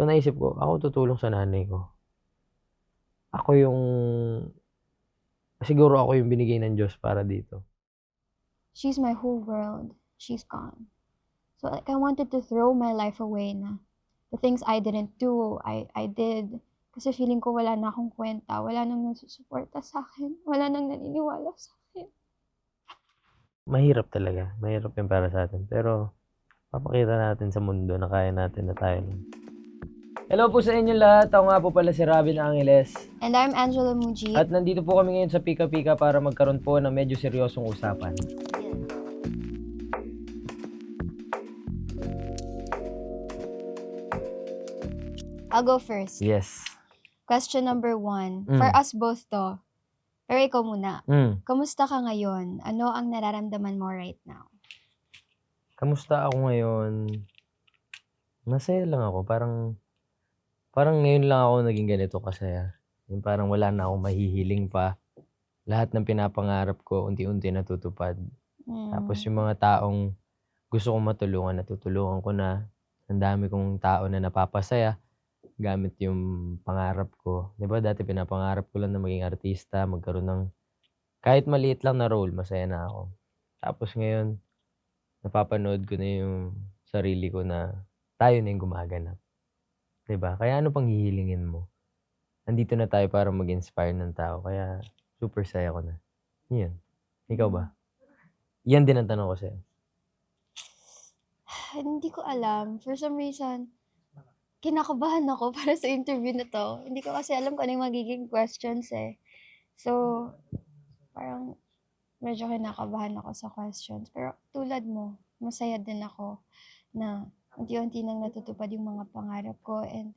So, naisip ko, ako tutulong sa nanay ko. Ako yung siguro ako yung binigay ng Diyos para dito. She's my whole world. She's gone. So like I wanted to throw my life away na. The things I didn't do, I did. Kasi feeling ko wala na akong kwenta. Wala nang nagsusuporta sa akin. Wala nang naniniwala sa akin. Mahirap talaga, mahirap yung para sa atin. Pero papakita natin sa mundo na kaya natin na tayo lang. Hello po sa inyo lahat. Ako nga po pala si Robin Angeles. And I'm Angela Muji. At nandito po kami ngayon sa Pika Pika para magkaroon po ng medyo seryosong usapan. I'll go first. Yes. Question number 1. For us both to. Pero ikaw muna. Kamusta ka ngayon? Ano ang nararamdaman mo right now? Kamusta ako ngayon? Masaya lang ako. Parang ngayon lang ako naging ganito kasaya. Yung parang wala na akong mahihiling pa. Lahat ng pinapangarap ko, unti-unti natutupad. Tapos yung mga taong gusto kong matulungan, natutulungan ko na. Ang dami kong tao na napapasaya gamit yung pangarap ko. Di ba dati pinapangarap ko lang na maging artista, magkaroon ng kahit maliit lang na role, masaya na ako. Tapos ngayon, napapanood ko na yung sarili ko na tayo na yung gumaganap. Diba? Kaya ano pang hihilingin mo? Nandito na tayo para mag-inspire ng tao. Kaya super saya ko na. Yan. Ikaw ba? Yan din ang tanong ko sa'yo. Hindi ko alam. For some reason, kinakabahan ako para sa interview na to. Hindi ko kasi alam kung ano yung magiging questions eh. So, parang medyo kinakabahan ako sa questions. Pero tulad mo, masaya din ako na unti-unti nang natutupad yung mga pangarap ko and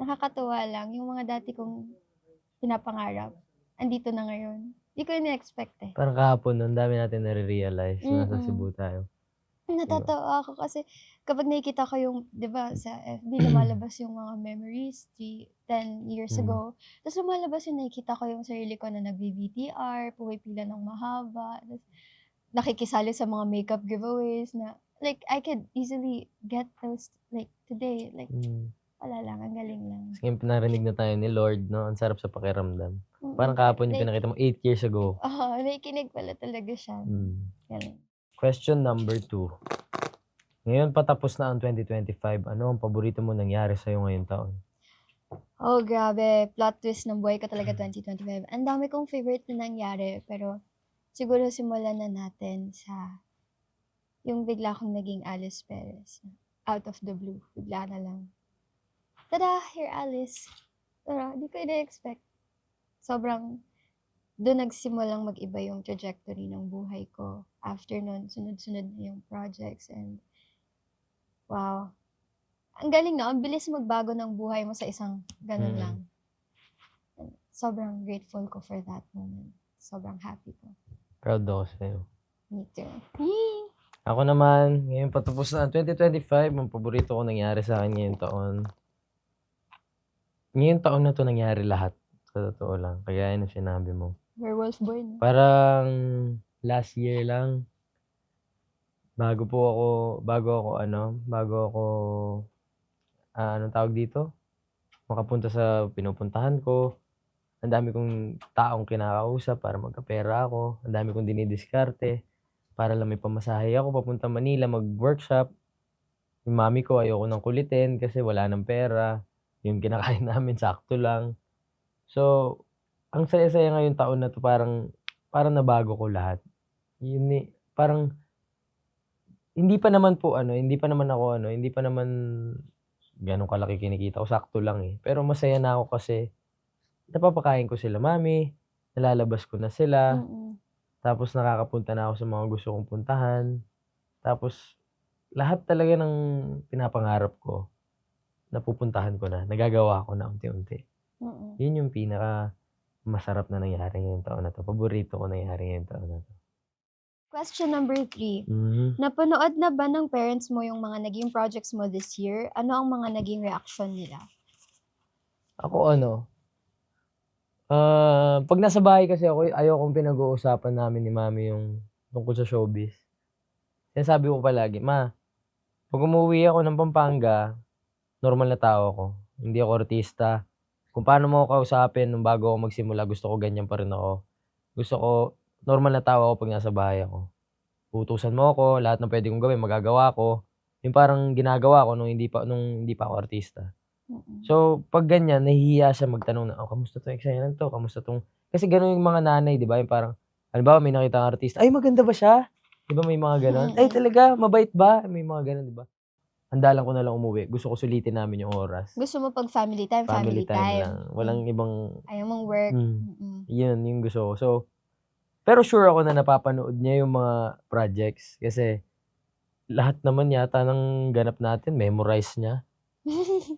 nakakatuwa lang yung mga dati kong pinapangarap. Andito na ngayon. Hindi ko ina-expect eh. Parang kahapon, ang dami natin nare-realize na nasa Cebu tayo. Natatawa ako kasi kapag nakikita ko yung, di ba, sa FB lumalabas yung mga memories 10 years ago. Tapos lumalabas yung nakikita ko yung sarili ko na nag-VTR, pumipila ng mahaba, tapos nakikisali sa mga makeup giveaways na, like, I could easily get those, like, today. Like, wala lang, ang galing lang. Kasi narinig na tayo ni Lord, no? Ang sarap sa pakiramdam. Parang kahapon yung pinakita mo, 8 years ago. Oo, nakikinig pala talaga siya. Galing. Question number 2. Ngayon patapos na ang 2025, ano ang paborito mo nangyari sa'yo ngayong taon? Oh, grabe. Plot twist ng buhay ko talaga 2025. Ang dami kong favorite na nangyari, pero siguro simulan na natin sa yung bigla akong naging Alice Perez. Out of the blue. Bigla na lang. Tada! Here, Alice. Tara, di ko ina-expect. Sobrang doon nagsimulang mag-iba yung trajectory ng buhay ko. After nun, sunod-sunod na yung projects and wow. Ang galing no? Ang bilis magbago ng buhay mo sa isang ganun lang. And sobrang grateful ko for that moment. Sobrang happy ko. Proud ako sa'yo. Me too. Ako naman, ngayon patapos na ang 2025, ang paborito ko nangyari sa akin ngayong taon. Ngayong taon na to nangyari lahat. Sa totoo lang. Kaya yun ang sinabi mo. Werewolf boy, no? Parang last year lang, bago ako, anong tawag dito? Makapunta sa pinupuntahan ko. Ang dami kong taong kinakausap para magkapera ako. Ang dami kong dinidiskarte para lang may pamasahe ako papunta Manila mag-workshop. Yung mami ko ayoko nang kulitin kasi wala ng pera. Yung kinakain namin sakto lang. So, ang saya-saya ngayong taon na to parang nabago ko lahat. Parang hindi pa naman ganun kalaki kinikita ko, sakto lang eh. Pero masaya na ako kasi napapakain ko sila mami, nalalabas ko na sila, tapos nakakapunta na ako sa mga gusto kong puntahan. Tapos lahat talaga ng pinapangarap ko, napupuntahan ko na, nagagawa ko na unti-unti. Yun yung pinaka masarap na nangyari ngayong taon na to. Paborito ko nangyari ngayong taon na to. Question number 3. Napanood na ba ng parents mo yung mga naging projects mo this year? Ano ang mga naging reaction nila? Ako pag nasa bahay kasi ako, ayokong pinag-uusapan namin ni mami yung tungkol sa showbiz. Sinasabi ko palagi, "Ma, pag umuwi ako ng Pampanga, normal na tao ako. Hindi ako artista. Kung paano mo ako kausapin nung bago ako magsimula, gusto ko ganyan pa rin ako. Gusto ko normal na tao ako 'pag nasa bahay ako. Uutusan mo ako, lahat ng puwede kong gawin magagawa ko. Yung parang ginagawa ko nung hindi pa ako artista. Mm. So, 'pag ganyan nahihiya siya magtanong na, "Oh, kamusta 'tong eksena na 'to, kamusta 'tong" kasi gano'n yung mga nanay 'di ba, yung parang halimbawa may nakitang artista, "Ay maganda ba siya?" 'Di ba may mga gano'n? "Ay Mm. talaga, mabait ba?" May mga gano'n 'di ba? Andalan ko na lang umuwi, gusto ko sulitin namin yung oras. Gusto mo 'pag family time, Family family time lang, time. walang ibang Ayaw mong work. 'yun yung gusto ko. So, pero sure ako na napapanood niya yung mga projects kasi lahat naman yata ng ganap natin memorize niya.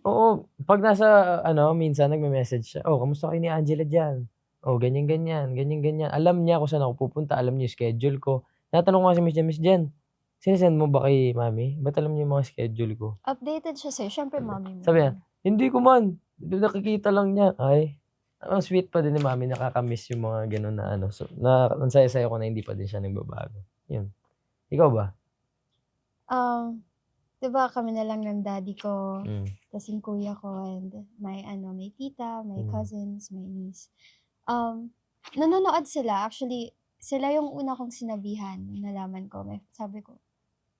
Oo, 'pag nasa ano, minsan nagme-message siya, "Oh, kamusta kayo ni Angela diyan? Oh, ganyan, ganyan, ganyan, ganyan." Alam niya kung saan ako pupunta, alam niya yung schedule ko. Tinatanong ko nga si Miss Jen, "Miss Jen, sine-send mo ba kay mami? Ba't alam niya yung mga schedule ko?" Updated siya sa'yo, siyempre mommy mo Sabi niya, yun. "Hindi ko man, nakikita lang niya." Ay, ang sweet pa din ni mami, nakaka-miss yung mga gano'n na ano, so na ang saya-saya ko na hindi pa din siya nagbabago, yun. Ikaw ba? Um, 'Di ba kami na lang ng daddy ko, Hmm, tas yung kuya ko and may tita, may hmm, cousins, may niece. Nanonood sila, actually sila yung una kong sinabihan nung nalaman ko, sabi ko,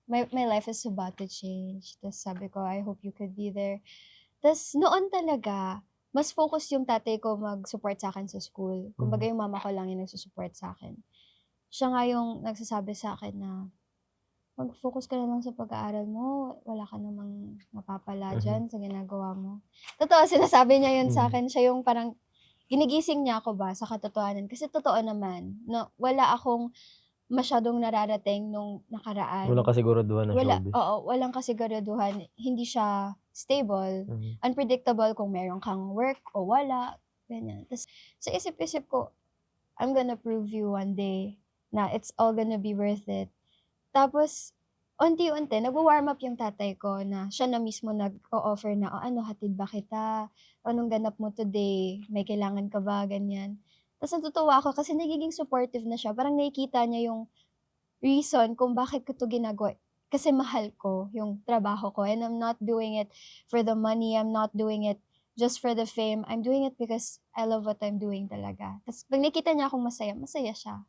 "My life is about to change." Tas sabi ko, "I hope you could be there." Tas noon talaga, mas focus yung tatay ko mag-support sa'kin sa school. hmm, Kumbaga yung mama ko lang yung nagsu-support sa'kin. Siya nga yung nagsasabi sa'kin na, "Mag-focus ka na lang sa pag-aaral mo, wala ka namang mapapala mhm, diyan sa ginagawa mo." Totoo, sinasabi niya yun hmm. sa'kin, siya yung parang ginigising niya ako ba sa katotohanan. Kasi totoo naman na wala akong masyadong nararating nung Walang nakaraan. kasiguraduhan ng showbiz. Walang kasiguraduhan, hindi siya stable, Mhm, unpredictable kung meron kang work o wala, ganyan. Tas sa isip-isip ko, I'm gonna prove you one day na it's all gonna be worth it. Tapos unti-unti nagwa-warm up yung tatay ko na siya na mismo nag-o-offer na, "O ano, hatid ba kita? Anong ganap mo today? May kailangan ka ba?" Ganyan. Tas natutuwa ako kasi nagiging supportive na siya, parang nakikita niya yung reason kung bakit ko 'to ginagawa, kasi mahal ko yung trabaho ko and I'm not doing it for the money, I'm not doing it just for the fame, I'm doing it because I love what I'm doing talaga. Tas 'pag nakita niya akong masaya, masaya siya.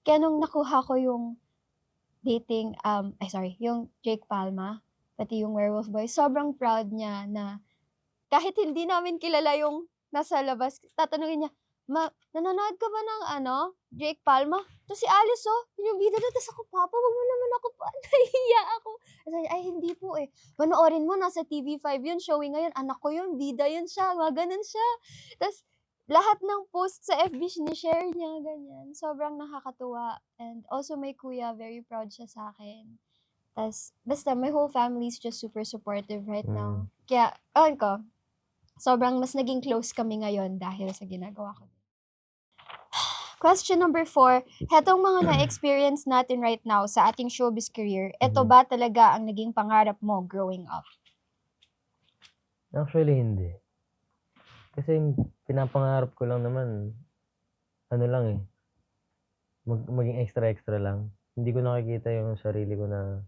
Kaya nung nakuha ko yung yung Jake Palma, pati yung Werewolf Boy, sobrang proud niya na kahit hindi namin kilala yung nasa labas, tatanungin niya, "Ma, nanonood ka ba ng ano, Jake Palma? 'To si Alice oh, yun yung bida dun." Tas ako, "Papa, wag mo naman ako pa." Nahihiya ako. Sabi niya, "Ay hindi po eh, panoorin mo, nasa TV5 yun, showing ngayon, anak ko yun, bida yun siya." Gumaganon siya. Tas lahat ng post sa FB shine-share niya, ganyan. Sobrang nakakatuwa and also my kuya, very proud siya sa'kin. Tas basta my whole family is just super supportive right hmm. now. Kaya ewan ko, sobrang mas naging close kami ngayon dahil sa ginagawa ko. Question number 4, hetong mga na-experience natin right now sa ating showbiz career, eto Mhm. ba talaga ang naging pangarap mo growing up? Actually hindi. Kasi yung pinapangarap ko lang naman ano lang, eh, maging extra-extra lang. Hindi ko nakikita yung sarili ko na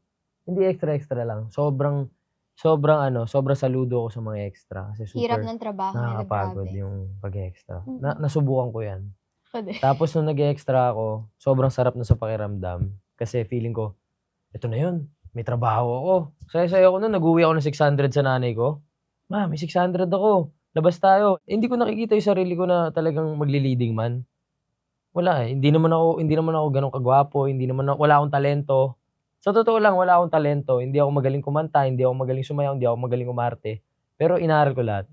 hindi extra-extra lang, sobrang sobrang ano, sobrang saludo ako sa mga extra kasi Hirap super ng trabaho nila, nakakapagod grabe. yung pag-e-extra. Mm. Nasubukan ko 'yan. Ako din. Tapos nung nag-e-extra ako, sobrang sarap na sa pakiramdam kasi feeling ko, "Eto na 'yun, may trabaho ako." Saya-saya ko nun, nag-uwi ako ng 600 sa nanay ko, "Ma, may 600 ako, labas tayo." Hindi ko nakikita yung sarili ko na talagang magli-leading man. Wala, eh, hindi naman ako gano'n kagwapo, wala akong talento. Sa totoo lang wala akong talento, hindi ako magaling kumanta, hindi ako magaling sumayaw, hindi ako magaling umarte, pero inaral ko lahat.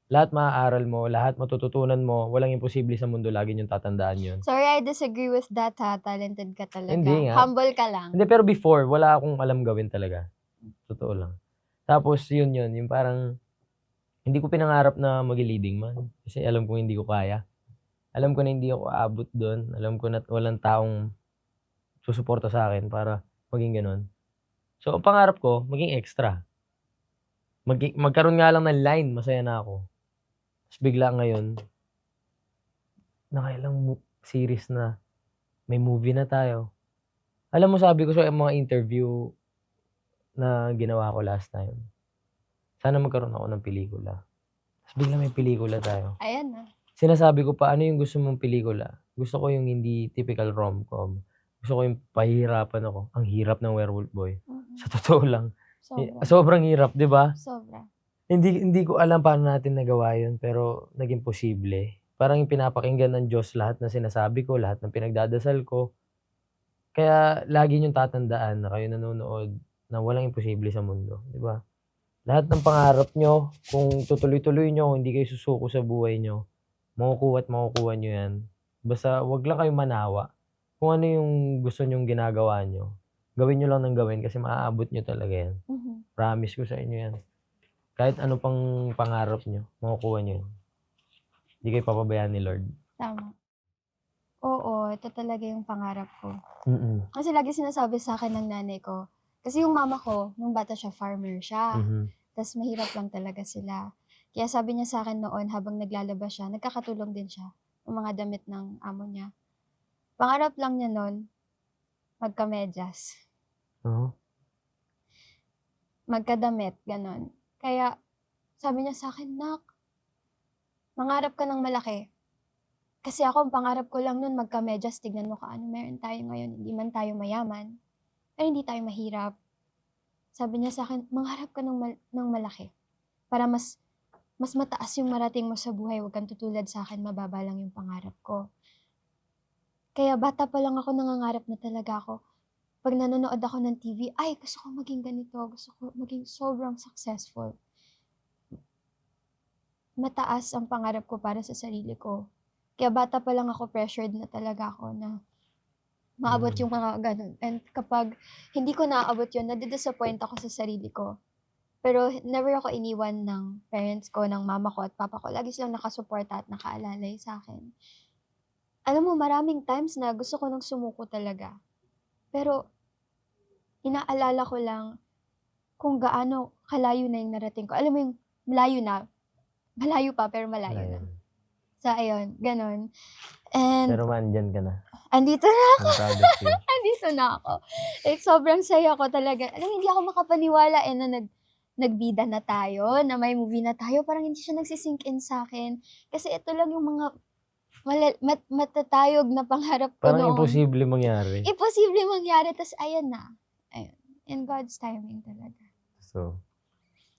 Lahat maaaral mo, lahat matututunan mo, walang imposible sa mundo, lagi niyong tatandaan 'yun. Sorry, I disagree with that ha, talented ka talaga. Hindi nga, Humble ka lang. hindi pero before wala akong alam gawin talaga, totoo lang. Tapos 'yun, yung parang hindi ko pinangarap na maging-leading man, kasi alam kong hindi ko kaya. Alam ko na hindi ako aabot dun, alam ko na't walang taong susuporta sa'kin para maging gano'n. So, ang pangarap ko maging extra, magkaroon nga lang ng line masaya na ako. Ta's bigla ngayon nakailang series na, may movie na tayo. Alam mo sabi ko sa mga interview na ginawa ko last time, sana magkaroon ako ng pelikula. Tapos bigla may pelikula tayo. Ayan na. Sinasabi ko pa, ano yung gusto mong pelikula? Gusto ko yung hindi typical rom-com. Gusto ko yung pahihirapan ako. Ang hirap ng Werewolf Boy. Sa totoo lang. Sobra. Sobrang hirap, di ba? Sobra. Hindi ko alam paano natin nagawa yun, pero naging posible. Parang yung pinapakinggan ng Diyos lahat na sinasabi ko, lahat ng pinagdadasal ko. Kaya lagi niyong tatandaan na kayo nanonood na walang imposible sa mundo, di ba? Lahat ng pangarap nyo, kung tutuloy-tuloy nyo, hindi kayo susuko sa buhay nyo, makukuha at makukuha nyo yan. Basta wag lang kayong manawa. Kung ano yung gusto nyong ginagawa nyo, gawin nyo lang ng gawin kasi maaabot nyo talaga yan. Promise ko sa inyo yan. Kahit ano pang pangarap nyo, makukuha nyo yan. Hindi kayo papabayaan ni Lord. Tama. Oo, ito talaga yung pangarap ko. Mm. Kasi lagi sinasabi sa akin ng nanay ko, kasi yung mama ko, nung bata siya, farmer siya. Mhm. Tapos mahirap lang talaga sila. Kaya sabi niya sa akin noon, habang naglalaba siya, nagkakatulong din siya ng mga damit ng amo niya. Pangarap lang niya noon, magkamedyas, Oo. magkadamit, ganon. Kaya sabi niya sa akin, Nak, mangarap ka ng malaki. Kasi ako, ang pangarap ko lang noon, magkamedyas, tignan mo kaano meron tayo ngayon. Hindi man tayo mayaman, pero hindi tayo mahirap. Sabi niya sa akin, mangarap ka ng malaki. Para mas mataas yung marating mo sa buhay. Huwag kang tutulad sa akin, mababa lang yung pangarap ko. Kaya bata pa lang ako, nangangarap na talaga ako. Pag nanonood ako ng TV, ay, gusto ko maging ganito. Gusto ko maging sobrang successful. Mataas ang pangarap ko para sa sarili ko. Kaya bata pa lang ako, pressured na talaga ako na maabot yung mga ganun. And kapag hindi ko naaabot yun, nadidisappoint ako sa sarili ko. Pero never ako iniwan ng parents ko, ng mama ko at papa ko. Lagi silang nakasuporta at nakaalalay sa akin. Alam mo, maraming times na gusto ko nang sumuko talaga. Pero inaalala ko lang kung gaano kalayo na yung narating ko. Alam mo yung malayo na. Malayo pa, pero malayo na. So, ayun, ganun. And Pero mandyan ka na. andito na ako. I'm proud of you. Andito na ako. Like, sobrang saya ko talaga. Alam mo, hindi ako makapaniwala na nagbida na tayo, na may movie na tayo. Parang hindi siya nagsisink in sa akin. Kasi ito lang yung mga matatayog na pangarap ko Parang noon. imposible mangyari. Imposible mangyari. Tapos, ayan na. Ayun. In God's timing talaga. So,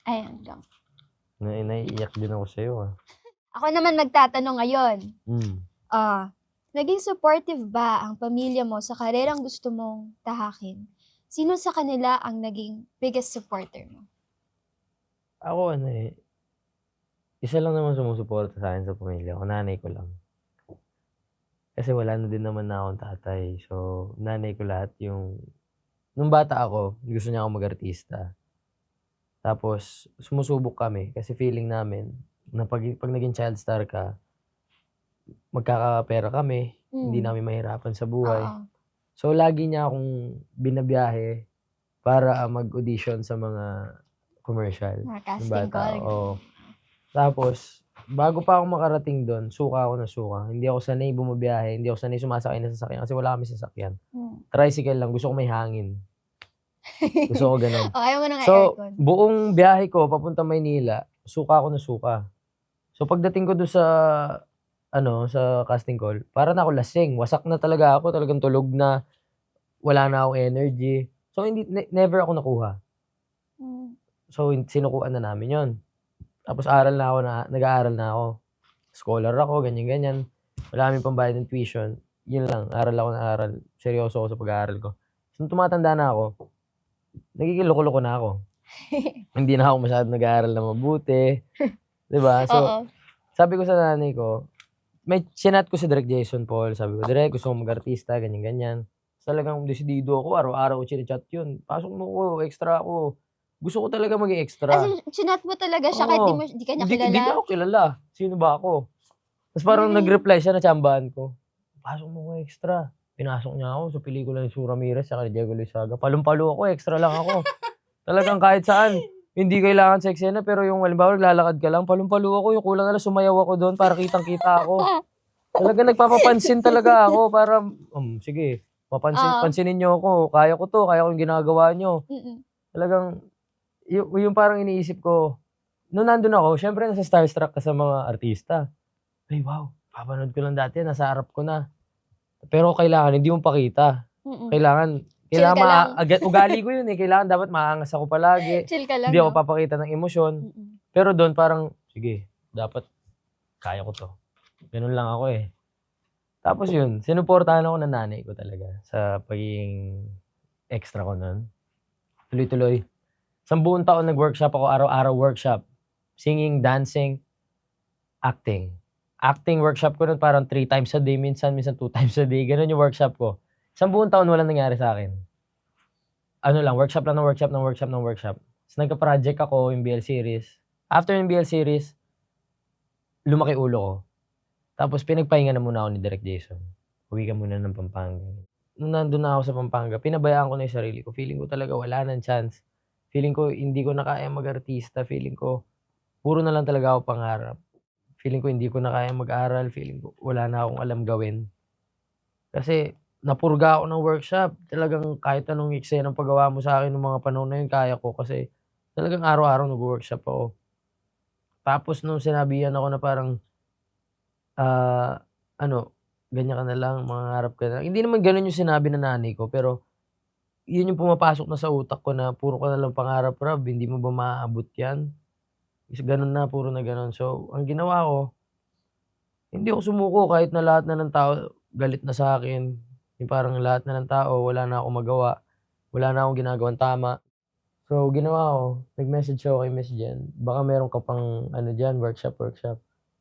Ayan lang. naiiyak din ako sa'yo ah. Ako naman magtatanong ngayon. Mm. Naging supportive ba ang pamilya mo sa karerang gusto mong tahakin? Sino sa kanila ang naging biggest supporter mo? Ako isa lang naman sumusuporta sa akin sa pamilya ko, nanay ko lang. Kasi wala na din naman na akong tatay. So, nanay ko lahat yung nung bata ako, gusto niya ako mag-artista. Tapos, sumusubok kami kasi feeling namin na pag naging child star ka, magkakapera kami, hindi namin mahirapan sa buhay. Oo. So, lagi niya akong binabiyahe para mag-audition sa mga commercial. Mga Nung casting bata, call. oo. Tapos, bago pa ako makarating doon, suka ako na suka. Hindi ako sanay bumabiyahe, hindi ako sanay sumasakay ng sasakyan kasi wala kami sasakyan. Tricycle lang, gusto ko may hangin. Gusto ko ganun. Ayaw mo ng So, aircon. buong biyahe ko papunta Maynila, suka ako na suka. So, pagdating ko doon sa casting call, para na ako lasing. Wasak na talaga ako, talagang tulog na, wala na akong energy. So, never ako nakuha. So, sinukuan na namin yon. Tapos nag-aaral na ako. Scholar ako, ganyan-ganyan. Wala kaming pambayad ng tuition. Yun lang, aral ako na aral. Seryoso ako sa pag-aaral ko. So, nung tumatanda na ako, nagiging loko-loko na ako. Hindi na ako masyadong nag-aaral na mabuti. Diba? So, sabi ko sa nanay ko, may chinat ko si Direk Jason Paul. Sabi ko, Direk, gusto kong mag-artista, ganyan-ganyan. Talagang desidido ako, araw-araw ko chinachat yun. Pasok mo ko, extra ako. Gusto ko talaga maging extra. As in, chinat mo talaga siya kahit di ka niya kilala? Hindi ako kilala. Sino ba ako? Tapos parang nag-reply siya, natsambahan ko. Pasok mo ko extra. Pinasok niya ako sa pelikula ni Sue Ramirez sa Diego Loizaga. Palong-palo ako, extra lang ako. Talagang kahit saan. Hindi kailangan sa eksena, pero yung halimbawa naglalakad ka lang, palong-palo ako. Yung kulang na lang sumayaw ako doon para kitang-kita ako. Talagang nagpapapansin talaga ako para, sige, pansinin niyo ako. Kaya ko to, kaya ko yung ginagawa niyo. Talagang, yung parang iniisip ko, nung nandun ako, syempre nasa starstruck ka sa mga artista. Ay, wow, papanood ko lang dati, nasa harap ko na. Pero kailangan hindi mo pakita. Mm. Kailangan Chill kailangan ka lang. ugali ko yun, eh, kailangan dapat maangas ako palagi, Chill ka hindi lang, ako 'no? papakita ng emosyon. Mm. Pero dun parang, sige, dapat kaya ko 'to. Ganun lang ako, eh. Tapos yun, sinuportahan ako ng nanay ko talaga sa pagiging extra ko nun. Tuloy-tuloy. Isang buong taon nag-workshop ako, araw-araw workshop. Singing, dancing, acting. Acting workshop ko nun parang 3 times a day, minsan 2 times a day, ganun yung workshop ko. Isang buong taon walang nangyari sa'kin. Ano lang, workshop lang ng workshop, ng workshop, ng workshop. Ta's nagka-project ako, yung BL series. After yung BL series, lumaki ulo ko. Tapos pinagpahinga na muna ako ni Direk Jason. Uwi ka muna ng Pampanga. Nung nandun na ako sa Pampanga, pinabayaan ko na yung sarili ko. Feeling ko talaga wala ng chance. Feeling ko hindi ko na kayang mag-artista. Feeling ko puro na lang talaga ako pangarap. Feeling ko hindi ko na kayang mag-aral. Feeling ko wala na akong alam gawin. Kasi napurga ako ng workshop. Talagang kahit anong eksenang paggawa mo sa akin nung mga panahon na yun, kaya ko. Kasi talagang araw-araw nag-wo-workshop ako. Tapos nung sinabihan ako na parang, ano, ganyan ka na lang, mangarap ka na. Hindi naman gano'n yung sinabi ng nanay ko, pero yun yung pumapasok na sa utak ko na puro ka na lang pangarap, Rob, hindi mo ba maaabot 'yan? Is gano'n na, puro na gano'n. So, ang ginawa ko, hindi ako sumuko kahit na lahat na ng tao galit na sa'kin. Yung parang lahat na ng tao wala na akong magawa, wala na akong ginagawang tama. So, ginawa ko, nag-message ako kay Miss Jen, "Baka meron ka pang ano diyan, workshop."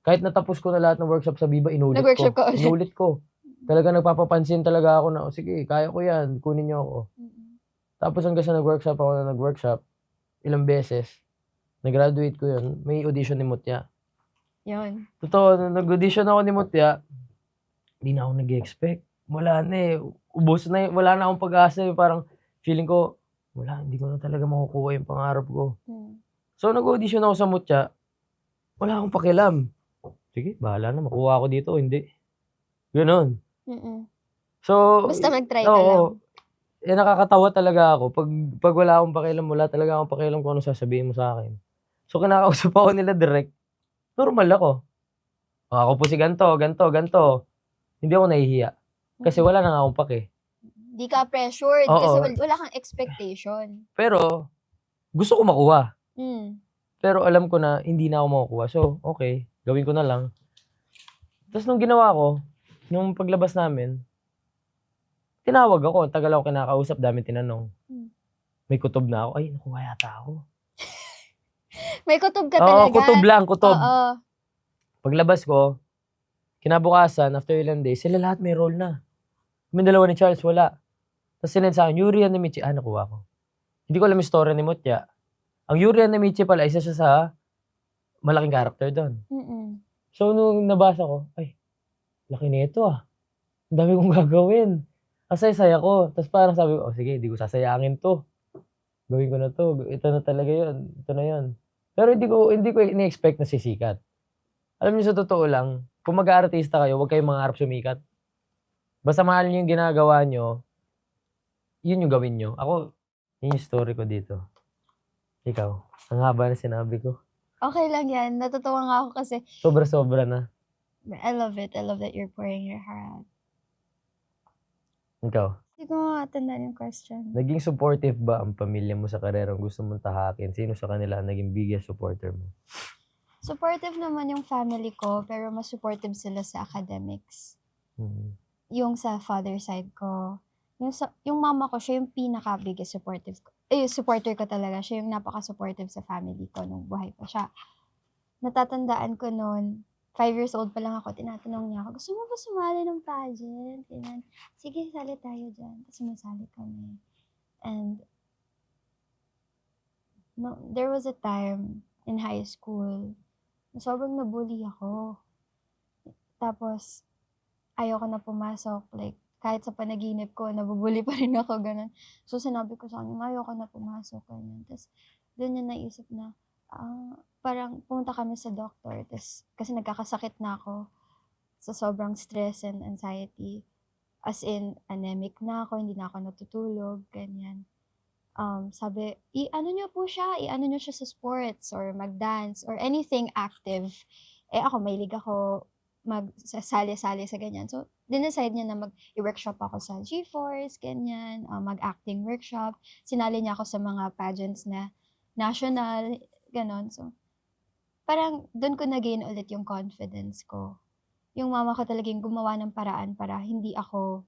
Kahit natapos ko na lahat ng workshop sa Viva, Nag-workshop ka ulit? inulit ko. Talagang nagpapapansin talaga ako na, "O sige, kaya ko 'yan, kunin niyo ako." Mm. Tapos hanggang sa nag-workshop ako na nag-workshop, ilang beses, na-graduate ko 'yun, may audition ni Mutya. Yun. Totoo, nung nag-audition ako ni Mutya, hindi na ako nag-e-expect. Wala na, eh, ubos na, wala na akong pag-asa, eh, parang feeling ko, wala, hindi ko na talaga makukuha yung pangarap ko. So, nag-audition ako sa Mutya, wala akong pakialam. Sige, bahala na, makuha ako dito o hindi, gano'n. Mm. So, Basta mag-try ka lang. oo, eh, nakakatawa talaga ako 'pag wala akong pakialam, wala talaga akong pakialam kung anong sasabihin mo sa'kin. So, kinakausap ako nila direk, normal ako. "O, ako po si gan'to, gan'to, gan'to." Hindi ako nahihiya, kasi Mm. wala na nga akong pake. Di ka pressured kasi Oo, wala kang expectation. pero gusto ko makuha, Hmm. pero alam ko na hindi na ako makukuha. So, okey, gawin ko na lang. Ta's nung ginawa ko, nung paglabas namin, tinawag ako, ang tagal ako kinakausap, daming tinanong. Hmm. May kutob na ako, ay nakuha yata ako. May kutob ka Oo, talaga? kutob lang, kutob. Oo. Paglabas ko, kinabukasan, after ilang days, sila lahat may role na. Kaming dalawa ni Charles wala. Ta's sinend sa'kin, Yuri and Michi, nakuha ko. Hindi ko alam yung story ni Mutya. Ang Yuri and Michi pala, isa siya sa malaking character dun. Mm. So, nung nabasa ko, ay, laki nito, ang dami kong gagawin. Ang saya-saya ko. Ta's parang sabi ko, "Oh, sige, di ko sasayangin 'to. Gawin ko na 'to. Ito na talaga 'yun, ito na 'yun." Pero hindi ko ini-expect na sisikat. Alam niyo, sa totoo lang, kung mag-aartista kayo, huwag kayong mangarap sumikat. Basta mahal niyo yung ginagawa niyo, 'yun yung gawin niyo. Ako, 'yun yung story ko dito. Ikaw, ang haba ng sinabi ko. Okey lang yan. Natutuwa nga ako kasi Sobra-sobra na. I love it. I love that you're pouring your heart out. Ikaw, Hindi ko matandaan yung question. naging supportive ba ang pamilya mo sa karerang gusto mong tahakin? Sino sa kanila ang naging biggest supporter mo? Supportive naman yung family ko, pero mas supportive sila sa academics. Mm. Yung sa father side ko, yung mama ko, siya yung pinaka-biggest supporter ko talaga. Siya yung napaka-supportive sa family ko nung buhay pa siya. Natatandaan ko noon, 5 years old pa lang ako, tinatanong niya ako, "Gusto mo ba sumali ng pageant?" Ganyan. "Sige, sali tayo diyan." Tapos sumasali kami. And no, there was a time in high school na sobrang na-bully ako. Tapos ayoko na pumasok, like kahit sa panaginip ko nabu-bully pa rin ako, gano'n. So sinabi ko sa kanya, "Ayoko na pumasok," ganyan. Ta's do'n niya naisip na, parang pumunta kami sa doktor, ta's kasi nagkakasakit na ako sa sobrang stress and anxiety. As in, anemic na ako, hindi na ako natutulog, ganyan. sabi, i-ano niyo siya sa sports or mag-dance or anything active. Eh, ako mahilig ako sali-sali sa ganyan. So, dinecide niya na i-workshop ako sa G-Force, ganyan, mag-acting workshop. Sinali niya ako sa mga pageants na national, gano'n. So, parang dun ko na-gain ulit yung confidence ko. Yung mama ko talagang gumawa ng paraan para hindi ako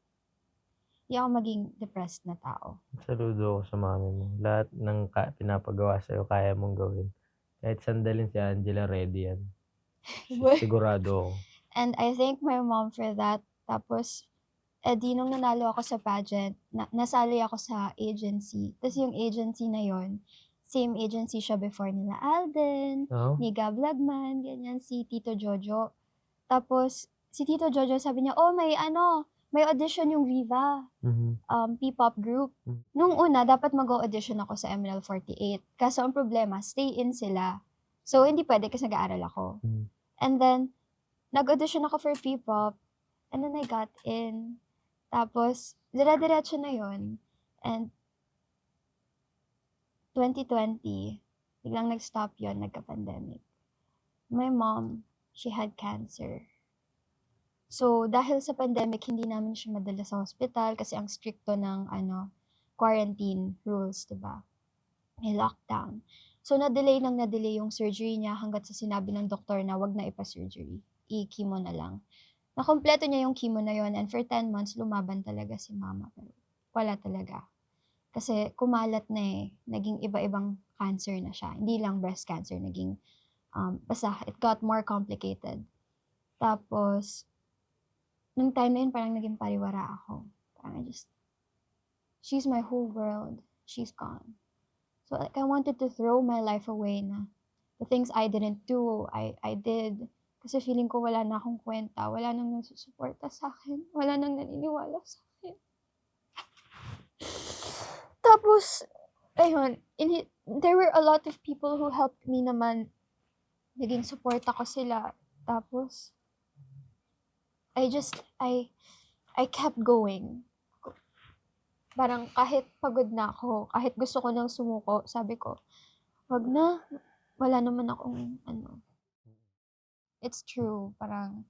maging depressed na tao. Saludo ako sa mami mo. Lahat ng pinapagawa sa'yo kaya mong gawin. Kahit sandalin si Angela, ready yan. Sigurado ako. And I thank my mom for that. Tapos, nung nanalo ako sa pageant, nasali ako sa agency. Tapos yung agency na yon, same agency siya before nila Alden, Oo? ni Gab Lagman, ganyan, si Tito Jojo. Tapos, si Tito Jojo sabi niya, oh, may audition yung Viva, Mhm. P-pop group. Nung una, dapat mag-audition ako sa MNL48. Kaso ang problema, stay in sila. So, hindi pwede kasi nag-aaral ako. And then, nag-audition ako for P-pop. And then I got in. Tapos, dire-diretso na yon. And 2020, biglang nag-stop yon, nagka-pandemic. My mom, she had cancer. So, dahil sa pandemic, hindi namin siya madala sa hospital kasi ang stricto ng quarantine rules, diba? May lockdown. So, na-delay yung surgery niya hanggat sa sinabi ng doktor na wag na ipa-surgery. I-chemo na lang. Nakompleto niya yung chemo na yon, and for 10 months, lumaban talaga si mama. Pero wala talaga. Kasi kumalat na eh. Naging iba-ibang cancer na siya. Hindi lang breast cancer. Naging, basta, it got more complicated. Tapos, nung time na yun, parang naging pariwara ako. Parang she's my whole world. She's gone. So, like, I wanted to throw my life away na the things I didn't do, I did. Kasi feeling ko wala na akong kwenta. Wala nang nagsusuporta sa akin. Wala nang naniniwala sa akin. Tapos, ayun, there were a lot of people who helped me naman. Naging support ako sila. Tapos, I kept going. Parang kahit pagod na ako, kahit gusto ko nang sumuko, sabi ko, wag na, wala naman akong It's true, parang,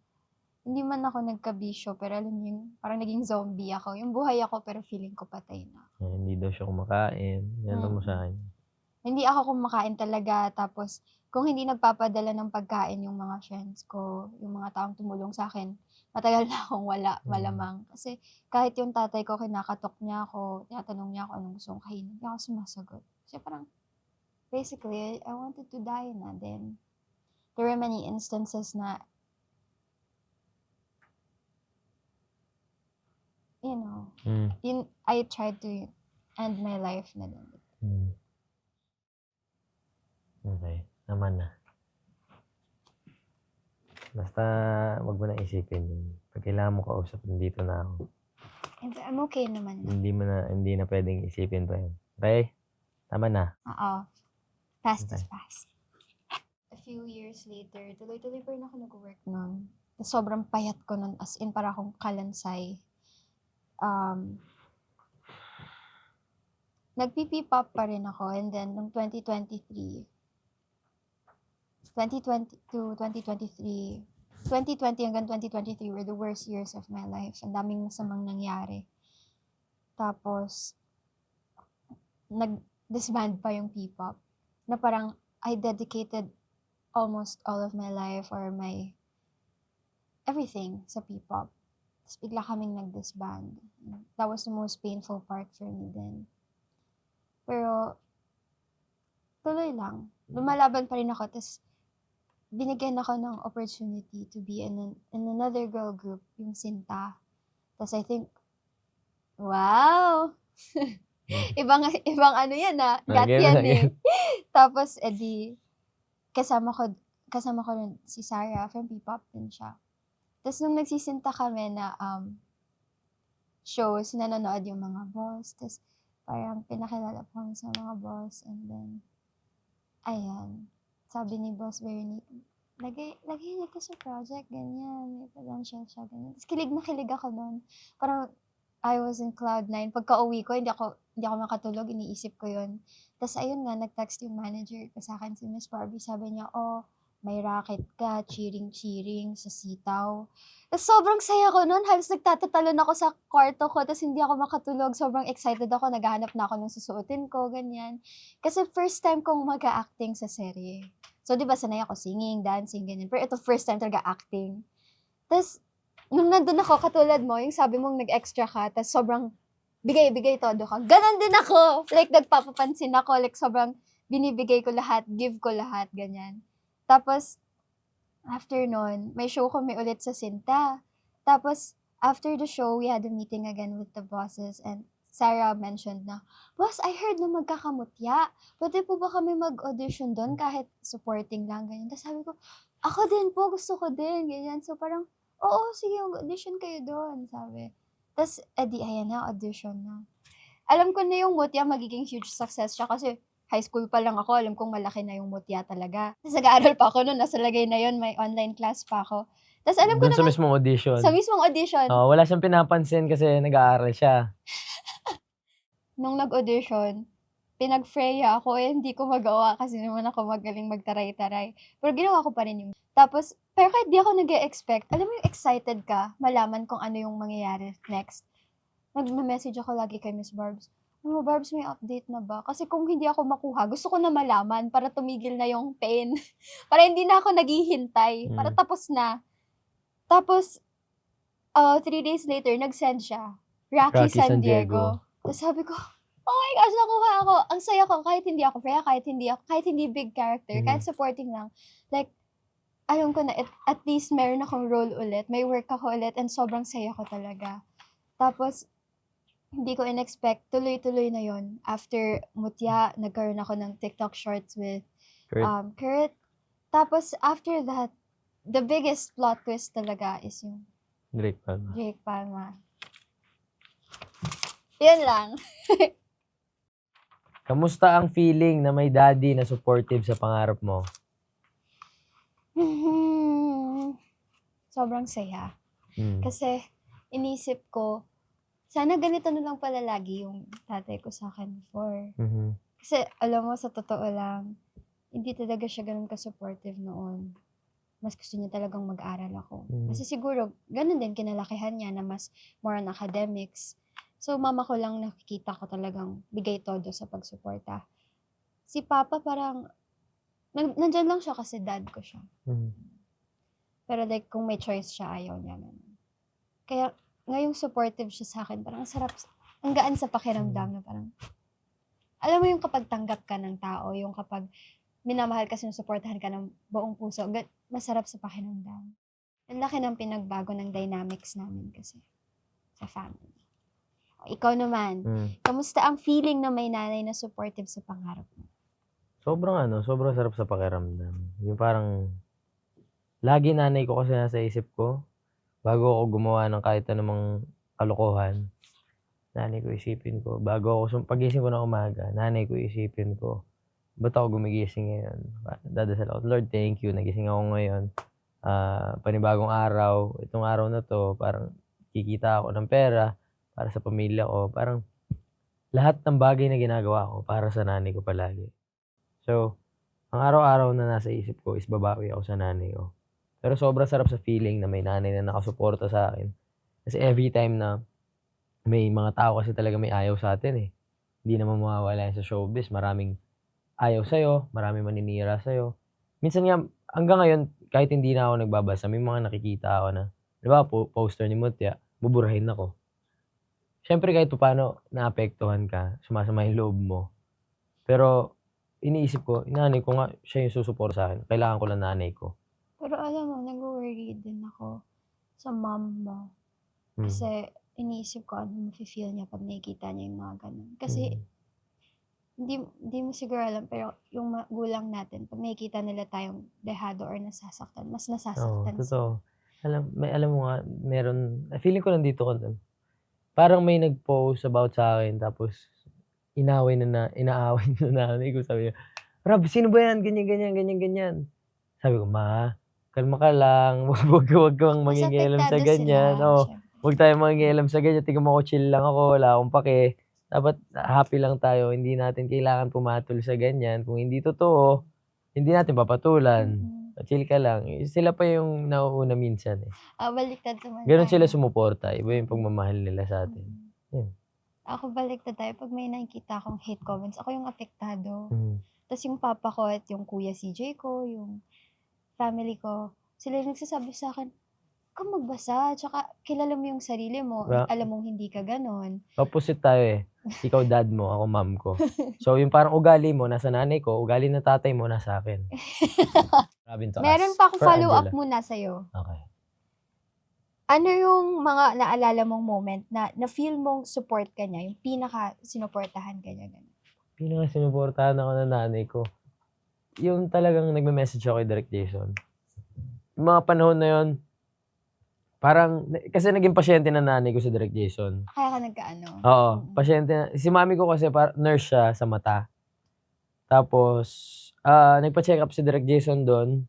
hindi man ako nagkabisyo, pero alam mo yung, parang naging zombie ako. Yung buhay ako, pero feeling ko patay na. Hindi daw siya kumakain. Yan mo sa akin. Hindi ako kumakain talaga, tapos, kung hindi nagpapadala ng pagkain yung mga friends ko, yung mga taong tumulong sa akin, matagal na akong wala, malamang. Kasi, kahit yung tatay ko, kinakatok niya ako, tinatanong niya ako anong gusto kong kainin, hindi ako sumasagot. Kasi parang, basically, I wanted to die na din. There were many instances na, you know, I tried to end my life na din. Okay, naman na. Basta, wag mo na isipin yun. Pag kailangan mo kausap, nandito na ako. I'm okay naman. Hindi na pwedeng isipin pa yun. Okay? Tama na. Oo. Past is past. A few years later, tuloy-tuloy pa rin ako nag-work nun. Sobrang payat ko nun, as in para akong kalansay. Nag-PP-pop pa rin ako, and then nung 2020 hanggang 2023 were the worst years of my life. Ang daming masamang nangyari. Tapos, nag-disband pa yung P-pop. Na parang, I dedicated almost all of my life or my everything sa P-pop. Tapos bigla kaming nag-disband. That was the most painful part for me then. Pero, tuloy lang. Lumalaban pa rin ako. Tapos, binigyan ako ng opportunity to be in another girl group, yung Sinta. Tapos I think, wow! ibang ano yan gat yan eh. Tapos, edi, kasama ko rin si Sarah from P-pop din siya. Tapos nung nagsisinta kami na shows, nanonood yung mga boss. Tapos parang pinakilala po kami sa mga boss. And then, ayan, sabi ni Boss Bernie, lagay niyo to sa project, ganyan, may potential siya, ganyan. Tapos kilig na kilig ako nun. Parang I was in cloud 9. Pagka-uwi ko, hindi ako makatulog, iniisip ko yun. Tapos ayun nga, nag-text yung manager ko sa akin, si Miss Barbie. Sabi niya, oh, may racket ka, cheering-cheering sa sitaw. Tapos sobrang saya ko noon. Halos nagtatatalon ako sa kwarto ko, tapos hindi ako makatulog. Sobrang excited ako. Naghahanap na ako ng susuotin ko, ganyan. Kasi first time kong mag-acting sa serye. So, di ba, sanay ako singing, dancing, ganyan. Pero ito, first time talaga acting. Tapos, nung nandun ako, katulad mo, yung sabi mong nag-extra ka, tapos sobrang bigay todo ka. Ganon din ako. Like, nagpapapansin ako. Like, sobrang binibigay ko lahat, give ko lahat, ganyan. Tapos, after nun, may show kami ulit sa Sinta. Tapos, after the show, we had a meeting again with the bosses and Sarah mentioned na, Boss, I heard na magkakamutya. Pwede po ba kami mag-audition doon kahit supporting lang, ganyan. Tapos sabi ko, ako din po, gusto ko din, ganyan. So parang, oo, sige, mag-audition kayo doon, sabi. Tapos, ayan na, audition na. Alam ko na yung mutya magiging huge success siya kasi high school pa lang ako, alam kong malaki na yung mutya talaga. Tapos nag-aaral pa ako noon, nasa lagay na yon, may online class pa ako. Tapos alam ko Doon sa naman, mismong audition. sa mismong audition, Wala siyang pinapansin kasi nag-aaral siya. nung nag-audition, pinag-Freya ako, hindi ko magawa kasi naman ako magaling magtaray-taray. Pero ginawa ko pa rin yung. Tapos, pero kahit di ako nag-e-expect, alam mo yung excited ka, malaman kung ano yung mangyayari next. Nag-message ako lagi kay Miss Barbs. Oh, Barbs, may update na ba? Kasi kung hindi ako makuha, gusto ko na malaman para tumigil na yung pain. Para hindi na ako naghihintay. Para tapos na. Tapos, 3 days later, nag-send siya. Rocky San Diego. Tapos sabi ko, oh my gosh, nakuha ako. Ang saya ko, kahit hindi ako Freya, kahit hindi big character, kahit supporting lang. Like, alam ko na, at least meron akong role ulit, may work ako ulit, and sobrang saya ko talaga. Tapos, hindi ko in-expect, tuloy-tuloy na yon. After Mutya, nagkaroon ako ng TikTok shorts with Kurt. Tapos, after that, the biggest plot twist talaga is yung Drake Palma. Drake Palma. Yan lang. Kamusta ang feeling na may daddy na supportive sa pangarap mo? Sobrang saya. Kasi, inisip ko, sana ganito na lang pala lagi yung tatay ko sa akin before. Kasi, alam mo, sa totoo lang, hindi talaga siya ganun ka-supportive noon. Mas gusto niya talagang mag-aral ako. Kasi siguro, ganun din kinalakihan niya na mas more on academics. So, mama ko lang nakikita ko talagang bigay todo sa pagsuporta. Si Papa parang, nandyan lang siya kasi dad ko siya. Pero like, kung may choice siya, ayaw niya naman. Kaya, ngayong supportive siya sa akin, parang sarap, ang gaan sa pakiramdam na parang, alam mo yung kapag tanggap ka ng tao, yung kapag minamahal ka, sinusuportahan ka ng buong puso, masarap sa pakiramdam. Ang laki ng pinagbago ng dynamics namin kasi sa family. Ikaw naman, kamusta ang feeling na may nanay na supportive sa pangarap mo? Sobrang sarap sa pakiramdam. Yung parang, lagi nanay ko kasi nasa isip ko, bago ako gumawa ng kahit anumang kalokohan, nanay ko isipin ko. Bago ako, pagising ko na umaga, nanay ko isipin ko, ba't ako gumigising ngayon? Dadasal ako, Lord, thank you, nagising ako ngayon. Panibagong araw, itong araw na to, parang kikita ako ng pera para sa pamilya ko. Parang lahat ng bagay na ginagawa ko para sa nanay ko palagi. So, ang araw-araw na nasa isip ko is babawi ako sa nanay ko. Pero sobrang sarap sa feeling na may nanay na nakasuporta sa akin. Kasi every time na may mga tao kasi talaga may ayaw sa atin eh. Hindi naman mawawala yan sa showbiz. Maraming ayaw sa'yo, maraming maninira sa'yo. Minsan nga, hanggang ngayon, kahit hindi na ako nagbabasa, may mga nakikita ako na, di ba, poster ni Mutya, buburahin ako. Siyempre kahit paano naapektuhan ka, sumasama yung loob mo. Pero iniisip ko, nanay ko nga, siya yung susuport sa akin. Kailangan ko lang nanay ko. Pero alam mo, nag-worry din ako sa mom mo. Kasi iniisip ko ano mafe-feel niya pag nakikita niya yung mga ganun. Kasi hindi mo siguro alam, pero yung magulang natin, pag nakikita nila tayong dehado or nasasaktan, mas nasasaktan totoo. Alam mo nga, meron, feeling ko nandito ko dun. Parang may nag-post about sa akin, tapos inaaway na nanay ko. Sabi niya, Rob, sino ba yan? Ganyan. Sabi ko, Ma, kalma ka lang. Huwag kang mangingialam sa ganyan. Huwag tayong mangingialam sa ganyan. Tingnan mo ako, chill lang ako, wala akong pake. Dapat happy lang tayo. Hindi natin kailangan pumatol sa ganyan. Kung hindi totoo, hindi natin papatulan. Chill ka lang. Sila pa yung nauuna minsan eh. Baliktad naman Gano'n sila tayo. sumuporta. Iba yung pagmamahal nila sa atin. Yun. Ako baliktad tayo. Pag may nakikita akong hate comments, ako yung apektado. Mm. Tapos yung papa ko at yung kuya CJ ko, yung family ko, sila yung nagsasabi sa akin, "Huwag kang magbasa, tsaka kilala mo yung sarili mo, alam mong hindi ka ganon." Opposite tayo eh. Ikaw dad mo, ako mom ko. So yung parang ugali mo, nasa nanay ko, ugali ng tatay mo, nasa akin. Grabe to Meron us. pa ako For follow-up Angela. muna sa'yo. Okay. Ano yung mga naalala mong moment na na-feel mong support ka niya, yung pinaka-sinuportahan ka niya? Ganun? Pinaka-sinuportahan ako ng nanay ko. Yung talagang nagme-message ako kay Direk Jason. Yung mga panahon na yun, parang, kasi naging pasyente na nanay ko si Direk Jason. Kaya ka nagkaano? Oo, pasyente na. Si mami ko kasi nurse siya sa mata. Tapos, nagpa-check up si Direk Jason doon.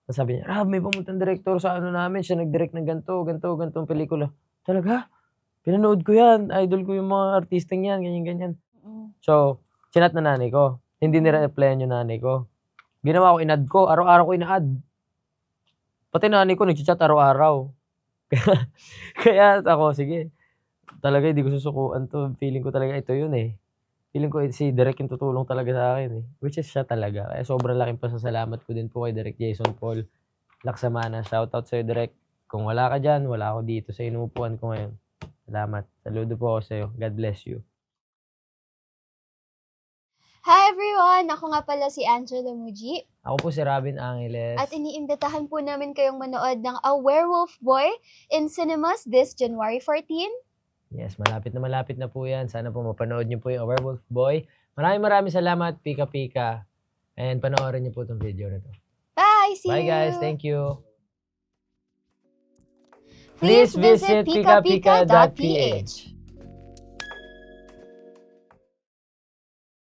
Tapos sabi niya, Rab, may pumuntang director sa ano namin, siya nag-direct ng ganitong pelikula. Talaga? Pinanood ko yan. Idol ko yung mga artistang yan, ganyan. So, chinat na nanay ko. Hindi nire-replyan yung nanay ko. Ginawa ko, in-add ko. Araw-araw ko ina-add. Pati nanay ko, nag-chat araw-araw. Kaya ako, sige. Talaga, hindi ko susukuan to. Feeling ko talaga ito yun eh. Feeling ko si Direk yung tutulong talaga sa akin eh. Which is siya talaga. Kaya sobrang laking pasasalamat ko din po kay Direk Jason Paul Laksamana. Shoutout sa'yo, Direk. Kung wala ka dyan, wala ako dito sa inuupuan ko ngayon. Salamat. Saludo po ako sa'yo. God bless you. Hi everyone! Ako nga pala si Angela Muji. Ako po si Robin Angeles. At iniimbitahan po namin kayong manood ng A Werewolf Boy in cinemas this January 14. Yes, malapit na po yan. Sana po mapanood niyo po yung A Werewolf Boy. Maraming salamat, Pika Pika. And panoorin niyo po itong video na to. Bye! See you! Bye guys, thank you. Please visit pikapika.ph.